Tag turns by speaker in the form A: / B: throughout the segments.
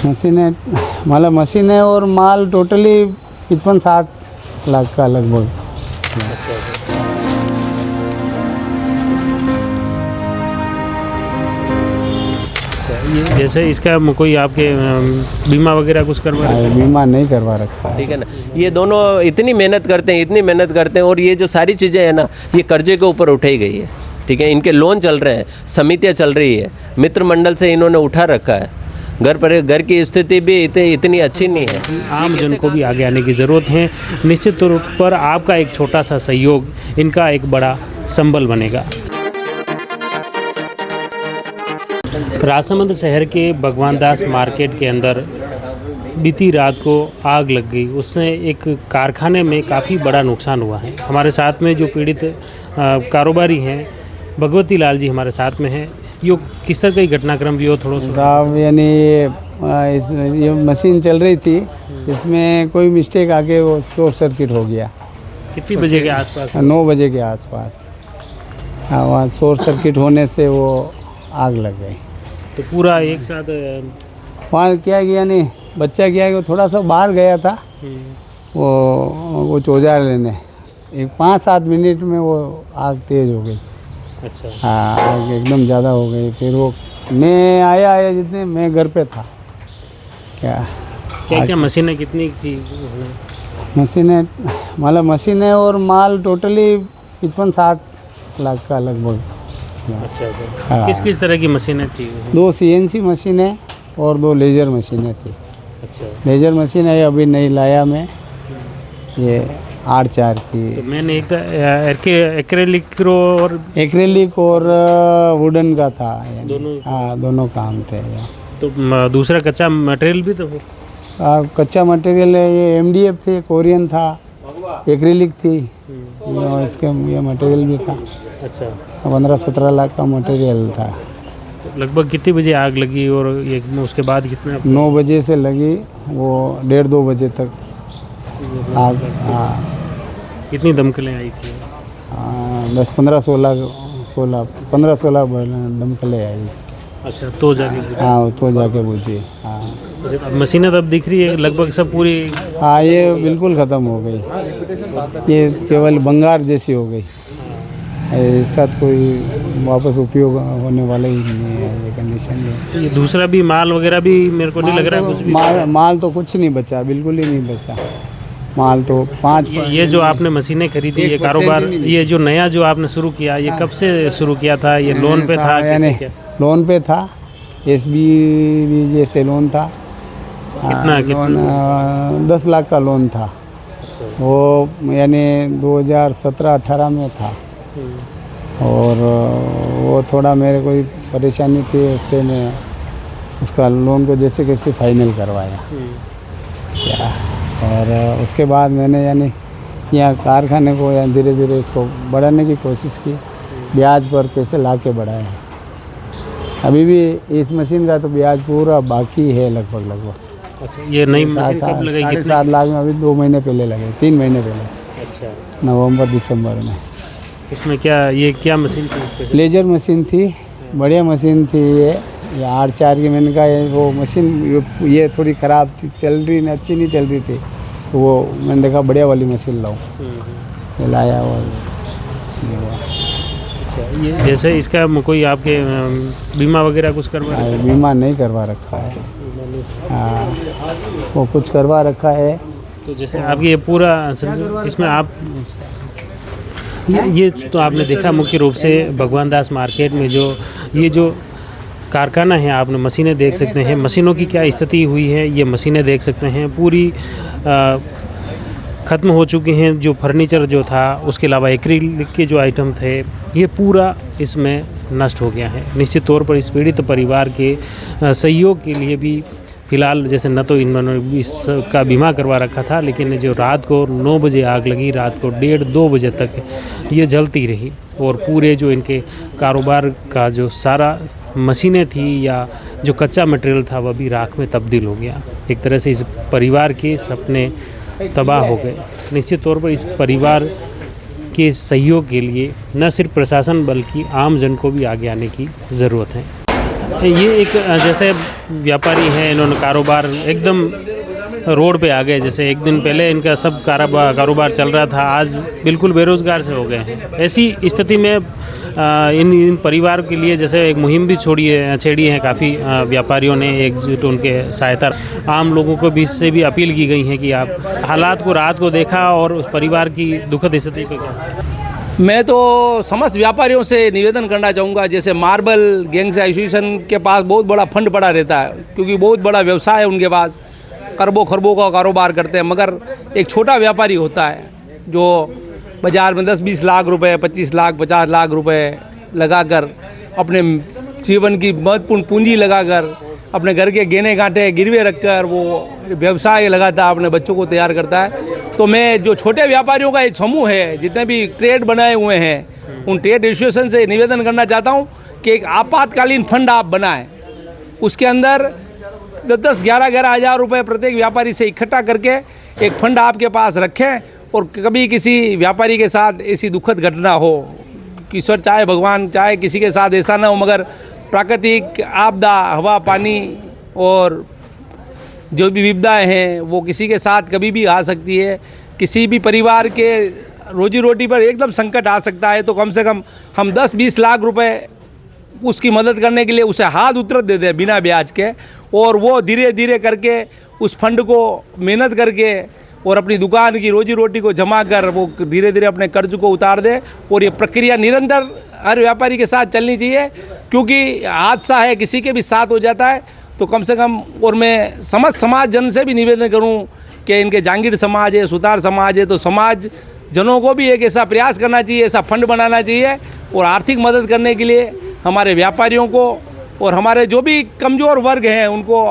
A: मशीनें मतलब मशीनें और माल टोटली 55-60 लाख का लगभग।
B: ये जैसे इसका कोई आपके बीमा वगैरह कुछ करवा रहे हैं?
A: बीमा नहीं करवा रखा है।
C: ठीक है ना। ये दोनों इतनी मेहनत करते हैं, इतनी मेहनत करते हैं, और ये जो सारी चीज़ें हैं ना, ये कर्जे के ऊपर उठाई गई है। ठीक है, इनके लोन चल रहे हैं, समितियाँ चल रही है, मित्र मंडल से इन्होंने उठा रखा है। घर की स्थिति भी इतनी अच्छी नहीं है।
B: आम जन को भी आगे आने की ज़रूरत है। निश्चित तौर पर आपका एक छोटा सा सहयोग इनका एक बड़ा संबल बनेगा। राजसमंद शहर के भगवान दास मार्केट के अंदर बीती रात को आग लग गई। उससे एक कारखाने में काफ़ी बड़ा नुकसान हुआ है। हमारे साथ में जो पीड़ित कारोबारी हैं भगवती लाल जी हमारे साथ में हैं। यो किस तरह का घटनाक्रम भी हो थोड़ा सा
A: साहब, यानी ये मशीन चल रही थी, इसमें कोई मिस्टेक आके वो शॉर्ट सर्किट हो गया।
B: कितनी बजे के आसपास?
A: 9 बजे के आसपास। हाँ, वहाँ शॉर्ट सर्किट होने से वो आग लग गई।
B: तो पूरा एक साथ
A: वहाँ क्या किया नहीं, बच्चा क्या है, वो थोड़ा सा बाहर गया था वो औजार लेने। एक 5-7 मिनट में वो आग तेज़ हो गई।
B: अच्छा।
A: हाँ, आग एकदम ज़्यादा हो गई। फिर वो मैं आया जितने मैं घर पे था।
B: क्या मशीनें कितनी थी?
A: मशीनें मतलब मशीनें और माल टोटली 55-60 लाख का लगभग।
B: अच्छा।
A: हाँ।
B: किस किस तरह की मशीनें थी?
A: 2 CNC मशीनें और 2 लेज़र मशीनें थी।
B: अच्छा।
A: लेज़र मशीन है अभी नहीं लाया मैं, ये R4 की।
B: तो मैंने एक एक्रेलिक और
A: वुडन का था,
B: दोनों?
A: हाँ, दोनों काम थे।
B: तो दूसरा कच्चा मटेरियल भी तो हो?
A: कच्चा मटेरियल है, ये MDF थे, कोरियन था, एक्रेलिक थी, इसके ये मटेरियल भी था।
B: अच्छा।
A: 15-17 लाख का मटेरियल था।
B: लगभग कितनी बजे आग लगी और ये उसके बाद कितना?
A: 9 बजे से लगी, वो 1:30-2 बजे तक आग। हाँ,
B: कितनी दमकलें आई थी?
A: 15-16 दमकलें आई।
B: अच्छा, तो जाके बुझी?
A: हाँ, तो जाके बुझी। हाँ,
B: अब मशीनें तब दिख रही है लगभग सब पूरी?
A: हाँ, ये बिल्कुल ख़त्म हो गई। ये केवल बंगार जैसी हो गई। इसका तो कोई वापस उपयोग होने वाला ही नहीं है, ये कंडीशन है।
B: ये दूसरा भी माल वगैरह भी मेरे को नहीं लग रहा है कुछ भी?
A: माल तो कुछ नहीं बचा, बिल्कुल ही नहीं बचा माल तो। 5
B: ये जो आपने मशीनें खरीदी, ये कारोबार, ये जो नया जो आपने शुरू किया, ये कब से शुरू किया था? ये लोन पे था?
A: यानी लोन पे था, SBBJ से लोन था।
B: कितना?
A: 10 लाख का लोन था वो, यानी 2017-18 में था। और वो थोड़ा मेरे कोई परेशानी थी, उससे मैं उसका लोन को जैसे कैसे फाइनल करवाया। और उसके बाद मैंने यानी यहाँ कारखाने को या धीरे धीरे इसको बढ़ाने की कोशिश की, ब्याज पर कैसे ला के बढ़ाया। अभी भी इस मशीन का तो ब्याज पूरा बाकी है लगभग।
B: अच्छा, ये नई मशीन कब लगाई?
A: 7.5 लाख में अभी 2 महीने पहले लगे, 3 महीने पहले।
B: अच्छा।
A: नवंबर-दिसंबर में।
B: उसमें क्या मशीन थी?
A: लेजर मशीन थी, बढ़िया मशीन थी। ये R4 की, मैंने कहा वो मशीन ये थोड़ी ख़राब थी, चल रही नहीं, अच्छी नहीं चल रही थी, तो वो मैंने देखा बढ़िया वाली मशीन लाऊं, लाया और हुआ।
B: अच्छा, ये जैसे इसका कोई आपके बीमा वगैरह कुछ करवा रहे हैं?
A: बीमा नहीं करवा रखा है। हाँ, वो कुछ करवा रखा है।
B: तो जैसे आपकी ये पूरा इसमें आप ये तो आपने देखा मुख्य रूप से भगवान दास मार्केट में ये जो कारखाना है, आपने मशीनें देख सकते हैं। मशीनों की क्या स्थिति हुई है ये मशीनें देख सकते हैं, पूरी ख़त्म हो चुकी हैं। जो फर्नीचर जो था, उसके अलावा एक्रिलिक के जो आइटम थे, ये पूरा इसमें नष्ट हो गया है। निश्चित तौर पर इस पीड़ित परिवार के सहयोग के लिए भी फ़िलहाल जैसे न तो इन्होंने इसका बीमा करवा रखा था, लेकिन जो रात को 9 बजे आग लगी, रात को 1:30-2 बजे तक ये जलती रही और पूरे जो इनके कारोबार का जो सारा मशीनें थी या जो कच्चा मटेरियल था वह भी राख में तब्दील हो गया। एक तरह से इस परिवार के सपने तबाह हो गए। निश्चित तौर पर इस परिवार के सहयोग के लिए न सिर्फ प्रशासन बल्कि आम जन को भी आगे आने की ज़रूरत है। ये एक जैसे व्यापारी हैं, इन्होंने कारोबार एकदम रोड पे आ गए। जैसे एक दिन पहले इनका सब कारोबार चल रहा था, आज बिल्कुल बेरोजगार से हो गए हैं। ऐसी स्थिति में इन परिवार के लिए जैसे एक मुहिम भी छेड़ी है काफ़ी व्यापारियों ने एकजुट उनके सहायता। आम लोगों को भी इससे भी अपील की गई है कि आप हालात को रात को देखा और उस परिवार की दुखद स्थिति को क्या।
D: मैं तो समस्त व्यापारियों से निवेदन करना चाहूँगा, जैसे मार्बल गैंग्स एसोसिएशन के पास बहुत बड़ा फंड पड़ा रहता है, क्योंकि बहुत बड़ा व्यवसाय है उनके पास, खरबों खरबों का कारोबार करते हैं। मगर एक छोटा व्यापारी होता है जो बाज़ार में 10-20 लाख रुपए, 25 लाख 50 लाख रुपए लगाकर अपने जीवन की महत्वपूर्ण पूंजी लगाकर अपने घर के गहने गांठे गिरवे रखकर वो व्यवसाय लगाता है, अपने बच्चों को तैयार करता है। तो मैं जो छोटे व्यापारियों का एक समूह है, जितने भी ट्रेड बनाए हुए हैं, उन ट्रेड एसोसिएशन से निवेदन करना चाहता हूँ कि एक आपातकालीन फंड आप बनाएं। उसके अंदर 10-11 हज़ार रुपये प्रत्येक व्यापारी से इकट्ठा करके एक फंड आपके पास रखें, और कभी किसी व्यापारी के साथ ऐसी दुखद घटना हो, ईश्वर चाहे, भगवान चाहे, किसी के साथ ऐसा ना हो, मगर प्राकृतिक आपदा, हवा पानी और जो भी विपदाएं हैं वो किसी के साथ कभी भी आ सकती है। किसी भी परिवार के रोजी रोटी पर एकदम संकट आ सकता है। तो कम से कम हम 10-20 लाख रुपए उसकी मदद करने के लिए उसे हाथ उतरत देते हैं बिना ब्याज के, और वो धीरे धीरे करके उस फंड को मेहनत करके और अपनी दुकान की रोजी रोटी को जमा कर वो धीरे धीरे अपने कर्ज को उतार दे। और ये प्रक्रिया निरंतर हर व्यापारी के साथ चलनी चाहिए, क्योंकि हादसा है किसी के भी साथ हो जाता है तो कम से कम। और मैं समस्त समाज जन से भी निवेदन करूं कि इनके जांगीर समाज है, सुतार समाज है, तो समाज जनों को भी एक ऐसा प्रयास करना चाहिए, ऐसा फंड बनाना चाहिए, और आर्थिक मदद करने के लिए हमारे व्यापारियों को और हमारे जो भी कमज़ोर वर्ग हैं उनको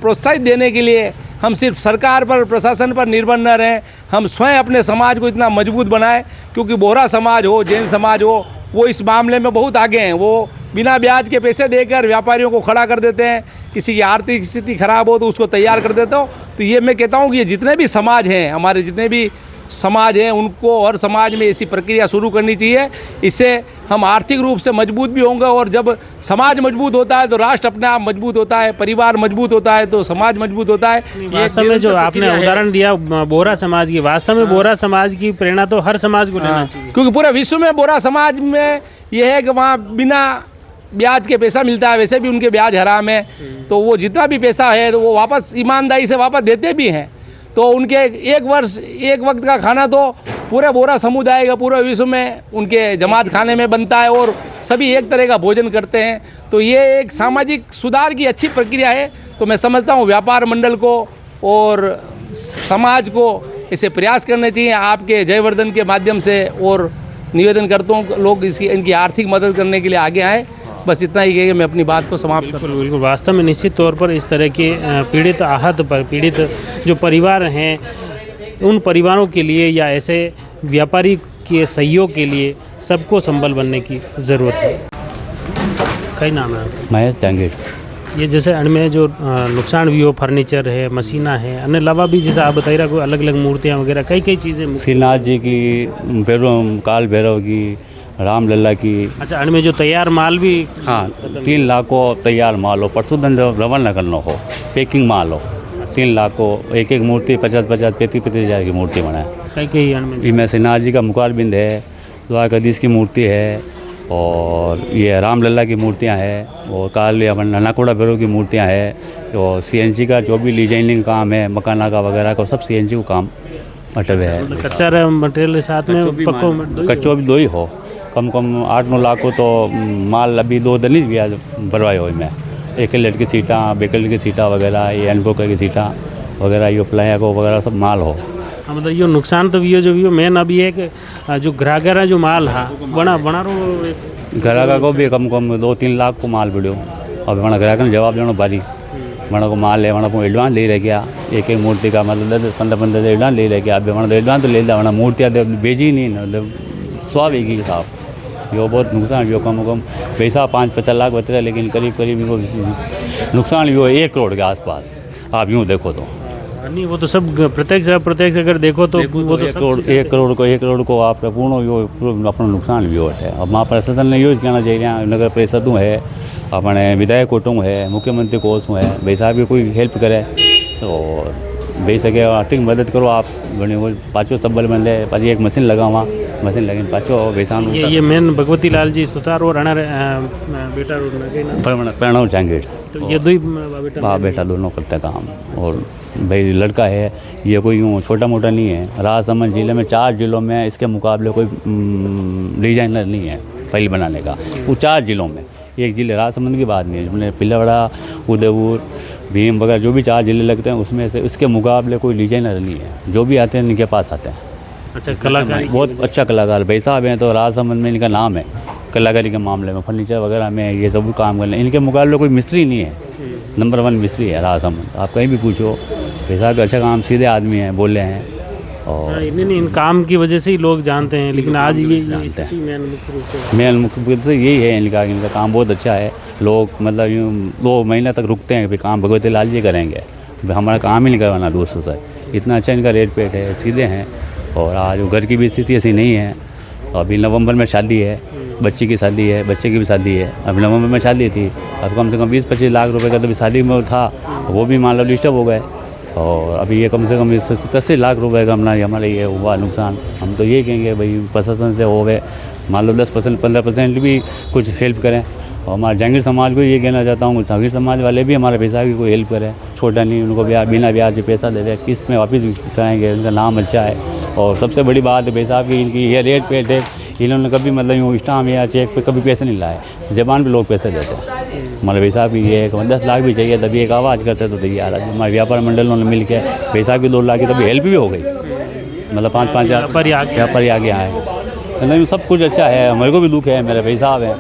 D: प्रोत्साहित देने के लिए हम सिर्फ सरकार पर, प्रशासन पर निर्भर न रहें। हम स्वयं अपने समाज को इतना मजबूत बनाएं, क्योंकि बोहरा समाज हो, जैन समाज हो, वो इस मामले में बहुत आगे हैं। वो बिना ब्याज के पैसे देकर व्यापारियों को खड़ा कर देते हैं। किसी की आर्थिक स्थिति खराब हो तो उसको तैयार कर देते हो। तो ये मैं कहता हूँ कि ये जितने भी समाज हैं, हमारे जितने भी समाज हैं, उनको हर समाज में ऐसी प्रक्रिया शुरू करनी चाहिए। इससे हम आर्थिक रूप से मजबूत भी होंगे, और जब समाज मजबूत होता है तो राष्ट्र अपने आप मजबूत होता है, परिवार मजबूत होता है तो समाज मजबूत होता है।
B: वास्तव में जो आपने उदाहरण दिया बोहरा समाज की, वास्तव में बोहरा समाज की प्रेरणा तो हर समाज को लेना चाहिए,
D: क्योंकि पूरे विश्व में बोहरा समाज में यह है कि वहाँ बिना ब्याज के पैसा मिलता है, वैसे भी उनके ब्याज हराम है, तो वो जितना भी पैसा है तो वो वापस ईमानदारी से वापस देते भी हैं। तो उनके एक वक्त का खाना तो पूरे बोहरा समुदाय का पूरे विश्व में उनके जमात खाने में बनता है, और सभी एक तरह का भोजन करते हैं। तो ये एक सामाजिक सुधार की अच्छी प्रक्रिया है। तो मैं समझता हूँ व्यापार मंडल को और समाज को इसे प्रयास करने चाहिए आपके जयवर्धन के माध्यम से, और निवेदन करता हूँ लोग इनकी आर्थिक मदद करने के लिए आगे आएँ। बस इतना ही कह के मैं अपनी बात को समाप्त करता हूँ।
B: बिल्कुल, वास्तव में निश्चित तौर पर इस तरह के पीड़ित जो परिवार हैं, उन परिवारों के लिए या ऐसे व्यापारी के सहयोग के लिए सबको संबल बनने की ज़रूरत है। कई नाम है
E: महेश जांगीर।
B: ये जैसे इनमें जो नुकसान भी हो, फर्नीचर है, मशीना है, अन्य अलावा भी जैसे आप बता रहे कोई अलग अलग मूर्तियाँ वगैरह कई चीज़ें,
E: श्रीनाथ जी की, काल भैरव की, रामलला की।
B: अच्छा, इनमें जो तैयार माल भी,
E: हाँ, 3 लाख को तैयार माल हो, परसों रवन न करना हो, पैकिंग माल हो। 3 लाख को एक मूर्ति 50-50, 35-35 हज़ार की मूर्ति बनाए।
B: कई
E: इनमें श्रीनाथ जी का मुखारबिंद है, द्वारकाधीश की मूर्ति है, और ये रामलला की मूर्तियाँ हैं, और काल नाकोड़ा भैरव की मूर्तियाँ हैं, और CNC का जो भी डिजाइनिंग काम है, मकाना का वगैरह का सब CNC को काम मतलब है।
B: कच्चा मटेरियल के साथ में
E: कच्चो भी 2 ही हो, कम 8-9 लाख को तो माल अभी 2 दिन ही गया भरवाए हो। में 1 लेट की सीटा, 2 लेट की सीटा वगैरह, ये एनबोकर की सीटा वगैरह, ये प्लाया को वगैरह सब माल हो।
B: हाँ, मतलब ये नुकसान तो भी जो मेन अभी है कि जो ग्राहक है जो माल है बना
E: ग्राहक को भी कम 2-3 लाख को माल बिड़ो। अब बना ग्राहक ने जवाब देना भारी, बना को माल है, बना को एडवांस ले रह गया, एक मूर्ति का मतलब 10-15 एडवांस ले रह गया। अब बना एडवांस तो ले लिया, बना मूर्तियाँ भेजी नहीं, मतलब स्वाभाविक ही साहब। यो बहुत नुकसान भी हो, कम पैसा 5-50 लाख बच रहा है, लेकिन करीब नुकसान भी हो 1 करोड़ के आसपास। आप यूँ देखो तो
B: नहीं, वो तो सब प्रत्यक्ष अगर देखो तो वो तो
E: 1 करोड़ को आप पूर्ण अपना नुकसान भी हो है। अब वहाँ प्रशासन ने यूज कहना चाहिए, नगर परिषदों है अपने विधायक कुटुंब है, मुख्यमंत्री कोष है, भाई साहब की कोई हेल्प करे तो भाई सके आर्थिक मदद करो आप बने वो पाँचों सब्बल बन ले पाजी एक मशीन लगा वहाँ मशीन लगी पाँचों भाई साहब
B: ये मेन भगवती लाल जी सुतार और अनार बेटा
E: प्रणव चांगेड़
B: तो ये दो ही बेटा
E: बाप बेटा दोनों करते काम। और भाई लड़का है ये कोई यूँ छोटा मोटा नहीं है। राजसमंद जिले में 4 जिलों में इसके मुकाबले कोई डिजाइनर नहीं है फाइल बनाने का, वो 4 जिलों में। एक जिले राजसमंद की बात नहीं है, मैंने पिल्लावाड़ा, उदयपुर, भीम वगैरह जो भी 4 जिले लगते हैं उसमें से इसके मुकाबले कोई डिजाइनर नहीं है। जो भी आते हैं इनके पास आते हैं।
B: अच्छा कलाकारी
E: बहुत अच्छा कलाकार भाई साहब हैं। तो राजसमंद में इनका नाम है कलाकारी के मामले में, फर्नीचर वगैरह में ये सब काम कर रहे हैं। इनके मुकाबले कोई मिस्त्री नहीं है, नंबर 1 मिस्त्री है राजसमंद। आप कहीं भी पूछो भाई साहब अच्छा काम, सीधे आदमी हैं, बोले हैं। और
B: नहीं इन काम की वजह से ही लोग जानते हैं, लेकिन आज ये
E: जानते हैं।
B: मेन मुख्य रूप से
E: मेन मुख्य रूप से यही है इनका काम बहुत अच्छा है। लोग मतलब यूँ 2 महीने तक रुकते हैं कि काम भगवती लाल जी करेंगे, हमारा काम ही नहीं करवाना दोस्तों से। इतना अच्छा इनका रेट पेट है, सीधे हैं। और आज घर की भी स्थिति ऐसी नहीं है। अभी नवंबर में शादी है, बच्ची की शादी है, बच्चे की भी शादी है। अभी नवंबर में शादी थी, अब कम से कम 20-25 लाख रुपए का तो भी शादी में था, वो भी मान लो डिस्टर्ब हो गए। और अभी ये कम से कम 80 लाख रुपए का हमारे ये हुआ नुकसान। हम तो ये कहेंगे भाई प्रशासन से हो गए, मान लो 10% 15% भी कुछ हेल्प करें। और हमारे जहांगीर समाज को ये कहना चाहता हूँ, जहांगीर समाज वाले भी हमारे पैसा की कोई हेल्प करें। छोटा नहीं, उनको बिना ब्याज से पैसा दे दें, किस्त में वापस कराएंगे, उनका नाम अच्छा है। और सबसे बड़ी बात है भाई साहब की इनकी ये रेट पेट है, इन्होंने कभी मतलब यूँ स्टाम्प या चेक पे कभी पैसे नहीं लाए, ज़बान पे लोग पैसे देते हैं। हमारे भाई साहब की ये 10 लाख भी चाहिए तभी एक आवाज़ करते तो तैयार है। हमारे व्यापार मंडलों ने मिल के भाई साहब की 2 लाख की तभी हेल्प भी हो गई, मतलब 5-5 हज़ार व्यापारी आगे आए। मतलब सब कुछ अच्छा है। हमारे को भी दुख है, मेरे भाई साहब हैं,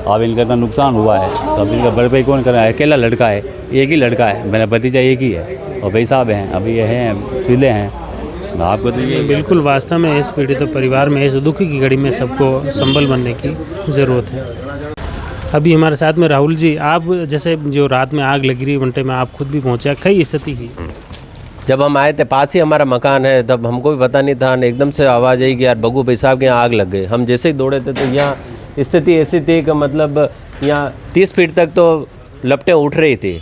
E: अब इनका इतना नुकसान हुआ है तो अब इनका भरपाई कौन कर रहा है? अकेला लड़का है, एक ही लड़का है, मेरा भतीजा एक ही है और भाई साहब हैं, अभी ये हैं सीधे हैं। आपको तो ये
B: बिल्कुल वास्तव में इस पीड़ित परिवार में इस दुख की घड़ी में सबको संबल बनने की ज़रूरत है। अभी हमारे साथ में राहुल जी, आप जैसे जो रात में आग लगी रही घंटे में आप खुद भी पहुंचा, कई स्थिति की
C: जब हम आए थे पास ही हमारा मकान है, तब हमको भी पता नहीं था, एकदम से आवाज़ आई कि यार बग्गू भाई साहब के यहाँ आग लग गई। हम जैसे ही दौड़े थे तो यहाँ स्थिति ऐसी थी कि मतलब यहाँ 30 फीट तक तो लपटें उठ रही थी।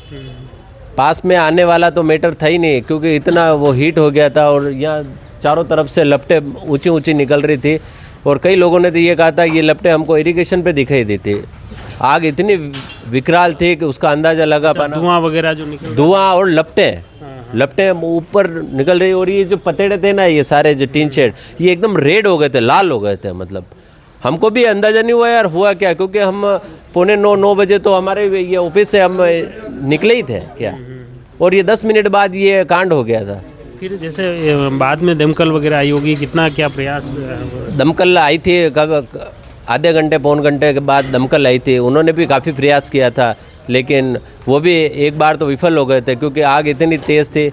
C: पास में आने वाला तो मैटर था ही नहीं, क्योंकि इतना वो हीट हो गया था और यहाँ चारों तरफ से लपटें ऊंची ऊंची निकल रही थी। और कई लोगों ने तो ये कहा था ये लपटें हमको इरिगेशन पे दिखाई दी थी। आग इतनी विकराल थी कि उसका अंदाज़ा लगा पाना,
B: धुआं वगैरह जो निकल,
C: धुआं और लपटें ऊपर निकल रही। और ये जो पतेड़े थे ना, ये सारे जो टीन शेड, ये एकदम रेड हो गए थे, लाल हो गए थे। मतलब हमको भी अंदाज़ा नहीं हुआ यार हुआ क्या, क्योंकि हम 8:45-9 बजे तो हमारे ये ऑफिस से हम निकले ही थे क्या, और ये 10 मिनट बाद ये कांड हो गया था।
B: फिर जैसे बाद में दमकल वगैरह आई होगी, कितना क्या प्रयास?
C: दमकल आई थी, कब आधे घंटे पौन घंटे के बाद दमकल आई थी। उन्होंने भी काफ़ी प्रयास किया था, लेकिन वो भी एक बार तो विफल हो गए थे, क्योंकि आग इतनी तेज़ थी,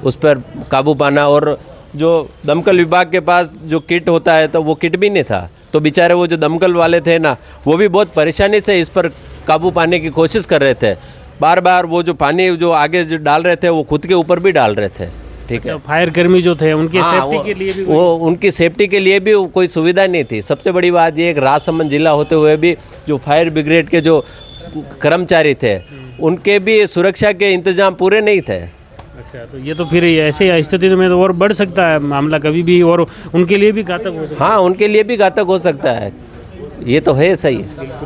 C: उस पर काबू पाना। और जो दमकल विभाग के पास जो किट होता है तो वो किट भी नहीं था, तो बेचारे वो जो दमकल वाले थे ना, वो भी बहुत परेशानी से इस पर काबू पाने की कोशिश कर रहे थे। बार बार वो जो पानी जो आगे जो डाल रहे थे वो खुद के ऊपर भी डाल रहे थे। ठीक है,
B: फायर कर्मी जो थे उनकी सेफ्टी के लिए भी
C: वो उनकी सेफ्टी के लिए भी कोई सुविधा नहीं थी। सबसे बड़ी बात ये, एक राजसमंद जिला होते हुए भी जो फायर ब्रिगेड के जो कर्मचारी थे उनके भी सुरक्षा के इंतजाम पूरे नहीं थे।
B: अच्छा, तो ये तो फिर ऐसे स्थिति में तो और बढ़ सकता है मामला कभी भी, और उनके लिए भी घातक हो सकता है।
C: हाँ, उनके लिए भी घातक हो सकता है, ये तो है सही।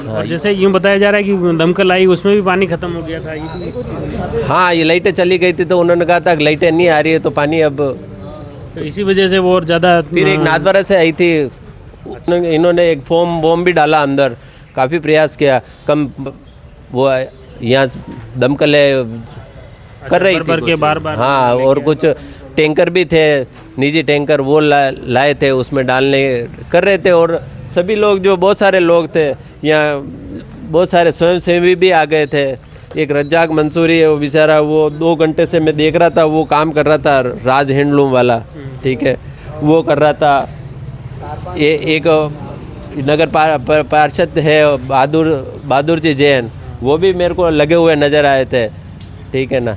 B: और जैसे यूँ बताया जा रहा है कि दमकल आई उसमें भी पानी खत्म हो गया था, ये भी स्थिति।
C: हाँ, ये लाइटें चली गई थी तो उन्होंने कहा था कि लाइटें नहीं आ रही है तो पानी अब,
B: तो इसी वजह से वो और ज़्यादा।
C: फिर एक नाथद्वारा से आई थी, इन्होंने एक बॉम्ब भी डाला अंदर, काफ़ी प्रयास किया, कम वो यहाँ दमकल कर रही थी
B: बार।
C: हाँ, और कुछ टैंकर भी थे, निजी टैंकर, वो लाए थे, उसमें डालने कर रहे थे। और सभी लोग जो बहुत सारे लोग थे यहाँ, बहुत सारे स्वयंसेवी भी आ गए थे। एक रज्जाक मंसूरी है, वो बेचारा वो 2 घंटे से मैं देख रहा था, वो काम कर रहा था, राज हैंडलूम वाला, ठीक है, वो कर रहा था। ये एक नगर पार्षद है बहादुर जी जैन, वो भी मेरे को लगे हुए नज़र आए थे। ठीक है ना,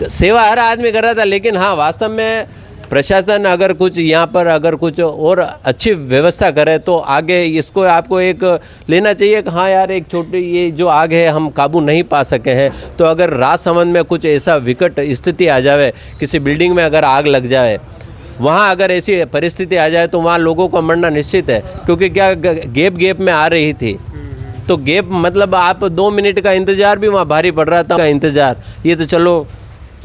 C: सेवा हर आदमी कर रहा था, लेकिन हाँ वास्तव में प्रशासन अगर कुछ यहाँ पर अगर कुछ और अच्छी व्यवस्था करे तो आगे इसको आपको एक लेना चाहिए कि हाँ यार एक छोटी ये जो आग है हम काबू नहीं पा सके हैं, तो अगर राजसमंद में कुछ ऐसा विकट स्थिति आ जाए, किसी बिल्डिंग में अगर आग लग जाए, वहाँ अगर ऐसी परिस्थिति आ जाए तो वहाँ लोगों का मरना निश्चित है। क्योंकि क्या गैप में आ रही थी, तो गैप मतलब आप 2 मिनट का इंतज़ार भी वहाँ भारी पड़ रहा था का इंतज़ार, ये तो चलो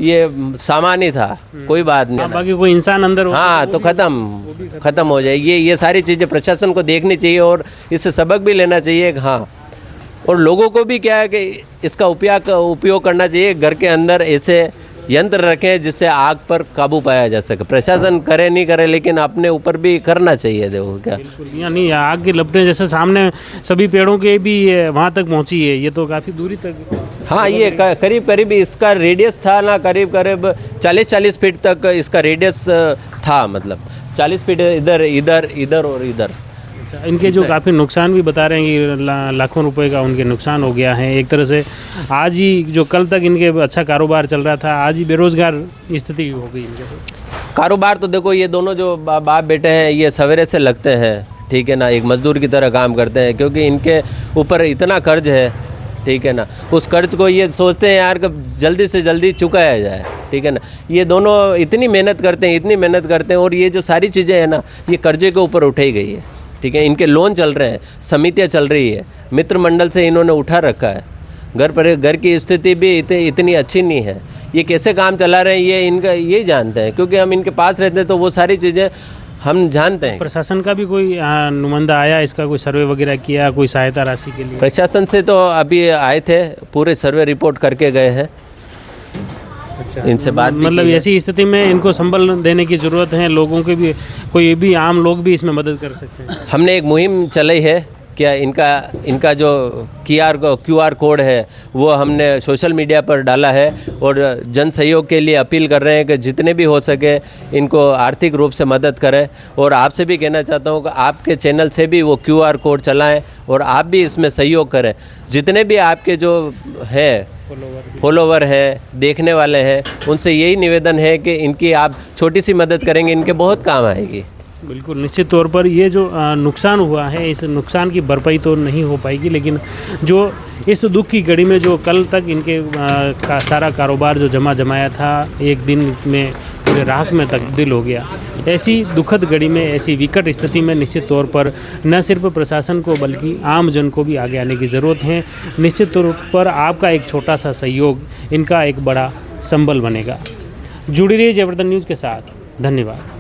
C: ये सामान्य था, कोई बात नहीं।
B: बाकी कोई इंसान अंदर
C: हाँ तो ख़त्म हो जाएगी। ये सारी चीज़ें प्रशासन को देखनी चाहिए और इससे सबक भी लेना चाहिए कि हाँ, और लोगों को भी क्या है कि इसका उपयोग करना चाहिए। घर के अंदर ऐसे यंत्र रखें जिससे आग पर काबू पाया जा सके। प्रशासन करे नहीं करे, लेकिन अपने ऊपर भी करना चाहिए। देखो क्या
B: यानी आग की लपटें जैसे सामने सभी पेड़ों के भी वहाँ तक पहुँची है, ये तो काफ़ी दूरी तक।
C: हाँ, ये करीब इसका रेडियस था ना, करीब 40 फीट तक इसका रेडियस था, मतलब 40 फीट इधर और इधर।
B: अच्छा, इनके जो काफ़ी नुकसान भी बता रहे हैं कि लाखों रुपए का उनके नुकसान हो गया है। एक तरह से आज ही जो कल तक इनके अच्छा कारोबार चल रहा था, आज ही बेरोजगार स्थिति हो गई इनके।
C: कारोबार तो देखो, ये दोनों जो बाप बेटे हैं ये सवेरे से लगते हैं, ठीक है ना, एक मजदूर की तरह काम करते हैं, क्योंकि इनके ऊपर इतना कर्ज है, ठीक है ना। उस कर्ज को ये सोचते हैं यार कि जल्दी से जल्दी चुकाया जाए, ठीक है ना। ये दोनों इतनी मेहनत करते हैं और ये जो सारी चीज़ें हैं ना, ये कर्जे के ऊपर उठाई गई है, ठीक है। इनके लोन चल रहे हैं, समितियाँ चल रही है, मित्र मंडल से इन्होंने उठा रखा है। घर की स्थिति भी इतनी अच्छी नहीं है। ये कैसे काम चला रहे हैं ये इनका यही जानते हैं, क्योंकि हम इनके पास रहते हैं तो वो सारी चीज़ें हम जानते हैं।
B: प्रशासन का भी कोई नुमाइंदा आया, इसका कोई सर्वे वगैरह किया, कोई सहायता राशि के लिए?
C: प्रशासन से तो अभी आए थे, पूरे सर्वे रिपोर्ट करके गए हैं।
B: अच्छा,
C: इनसे बात
B: मतलब ऐसी स्थिति में इनको संबल देने की ज़रूरत है। लोगों के भी, कोई भी आम लोग भी इसमें मदद कर सकते हैं।
C: हमने एक मुहिम चलाई है, क्या इनका जो QR कोड है वो हमने सोशल मीडिया पर डाला है और जन सहयोग के लिए अपील कर रहे हैं कि जितने भी हो सके इनको आर्थिक रूप से मदद करें। और आपसे भी कहना चाहता हूँ कि आपके चैनल से भी वो QR कोड चलाएं और आप भी इसमें सहयोग करें। जितने भी आपके जो है फॉलोवर है, देखने वाले हैं, उनसे यही निवेदन है कि इनकी आप छोटी सी मदद करेंगे, इनके बहुत काम आएगी।
B: बिल्कुल, निश्चित तौर पर ये जो नुकसान हुआ है, इस नुकसान की भरपाई तो नहीं हो पाएगी, लेकिन जो इस दुख की घड़ी में जो कल तक इनके का सारा कारोबार जो जमाया था, एक दिन में पूरे राख में तब्दील हो गया। ऐसी दुखद घड़ी में, ऐसी विकट स्थिति में निश्चित तौर पर न सिर्फ प्रशासन को बल्कि आम जन को भी आगे आने की ज़रूरत है। निश्चित तौर पर आपका एक छोटा सा सहयोग इनका एक बड़ा संबल बनेगा। जुड़ी रहिए जयवर्धन न्यूज़ के साथ। धन्यवाद।